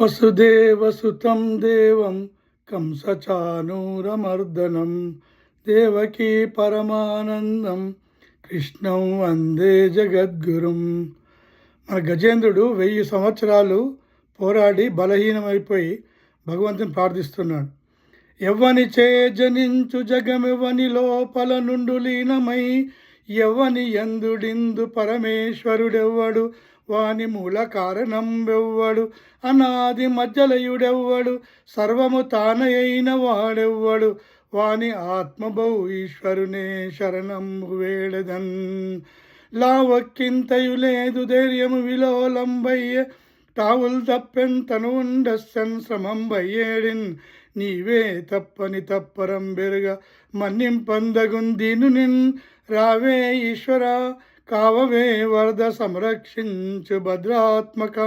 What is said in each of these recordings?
వసుదేవసుతం దేవం కంసచానూరమర్దనం దేవకీ పరమానందం కృష్ణం వందే జగద్గురుం. మన గజేంద్రుడు 1000 సంవత్సరాలు పోరాడి బలహీనమైపోయి భగవంతుని ప్రార్థిస్తున్నాడు. ఎవ్వని చే జనించు జగమెవ్వని లోపల నుండు లీనమై ఎవ్వని ఎందుడిందు పరమేశ్వరుడెవ్వడు వాని మూల కారణం వెవ్వడు అనాది మధ్యలయుడెవ్వడు సర్వము తానయైన వాడెవ్వడు వాని ఆత్మభౌ ఈశ్వరునే శరణం వేడదన్. లావక్కింతయు లేదు ధైర్యము విలోలంబయ్య తావుల్ తప్పెంతను ఉండస్సన్ శ్రమం బయ్యేడిన్ నీవే తప్పని తప్పరం బెరుగ మన్నింపందగుందీను నిన్ రావే ఈశ్వర కావవే వరద సంరక్షించు భద్రాత్మక.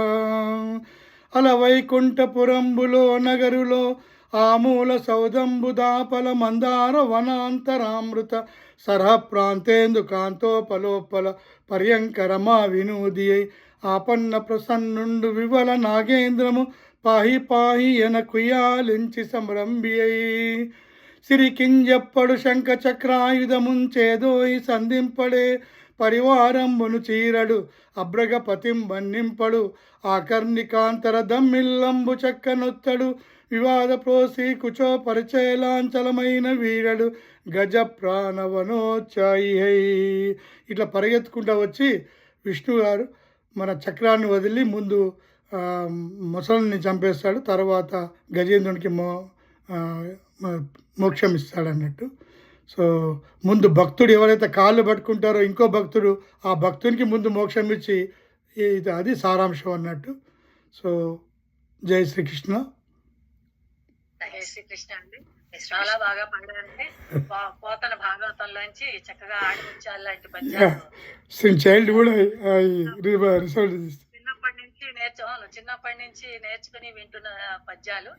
అల వైకుంఠపురంబులో నగరులో ఆమూల సౌదంబు దాపల మందార వనాంతరామృత సరహ ప్రాంతేందు కాంతోపలోపల పర్యంకరమా వినూది ఆపన్న ప్రసన్నుండు వివల నాగేంద్రము పాహి పాహి ఎన కుయాలించి సంరంభి అయి సిరికింజప్పడు శంఖ చక్రాయుధముంచేదోయి సంధింపడే పరివారంబును చీరడు అబ్రగపతిం వన్నింపడు ఆకర్ణికాంతర దమ్మిల్లంబు చక్కనొత్తడు వివాద ప్రోసి కుచో పరిచయలాంచలమైన వీరడు గజ ప్రాణవనోచ్చాయి. ఇట్లా పరిగెత్తుకుంటూ వచ్చి విష్ణు గారు మన చక్రాన్ని వదిలి ముందు మొసలిని చంపేస్తాడు, తర్వాత గజేంద్రునికి మోక్షం ఇస్తాడు అన్నట్టు. సో ముందు భక్తుడు ఎవరైతే కాళ్ళు పట్టుకుంటారో ఇంకో భక్తుడు ఆ భక్తునికి ముందు మోక్షం ఇచ్చి అది సారాంశం అన్నట్టు. సో జై శ్రీకృష్ణ. జై శ్రీకృష్ణ అండి. చాలా బాగా పాడారండి. పోతన భాగవతంలోంచి చక్కగా ఆడిముత్యాలు లాంటి పద్యాలు చైల్డ్ కూడా చిన్నప్పటి నుంచి నేర్చుకుని వింటున్న పద్యాలు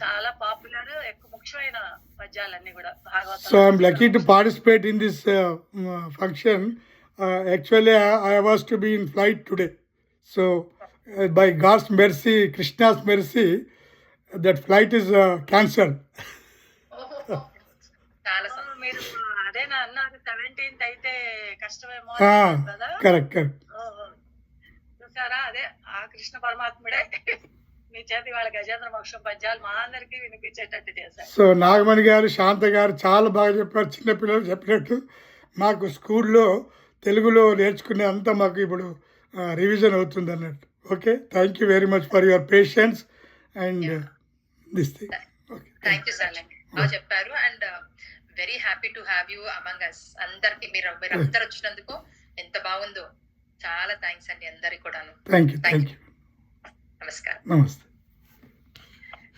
చాలా పాపులర్, ఎక్కువ ముఖ్యమైన పద్యాలన్నీ కూడా Bhagavatam. So I'm lucky to participate in this function. Actually I was to be in flight today, so by God's mercy, Krishna's mercy, that flight is cancelled. చాలా మీరు అదేనా అన్నారు 17th అయితే కష్టమేమో కదా. కరెక్ట్. చూసారా, అదే ఆ కృష్ణ పరమాత్ముడే మీ చేతి వాళ్ళ గజేంద్ర మోక్షం పద్యాలు మా అందరికి వినిపించేటట్టు చేశారు. సో నాగమణి గారు, శాంత గారు చాలా బాగా చెప్పారు. చిన్నపిల్లలు చెప్పినట్టు మాకు స్కూల్లో తెలుగులో నేర్చుకునే అంతా మాకు ఇప్పుడు రివిజన్ అవుతుంది అన్నట్టు. Okay, thank you very much for your patience and this thing. Thank you sir, బాగా చెప్పారు. And very happy to have you among us. అందరికి మీరు అందరు వచ్చినందుకు ఎంత బాగుందో. చాలా థ్యాంక్స్ అండి అందరికి కూడాను. Thank you. నమస్కారం. నమస్తే.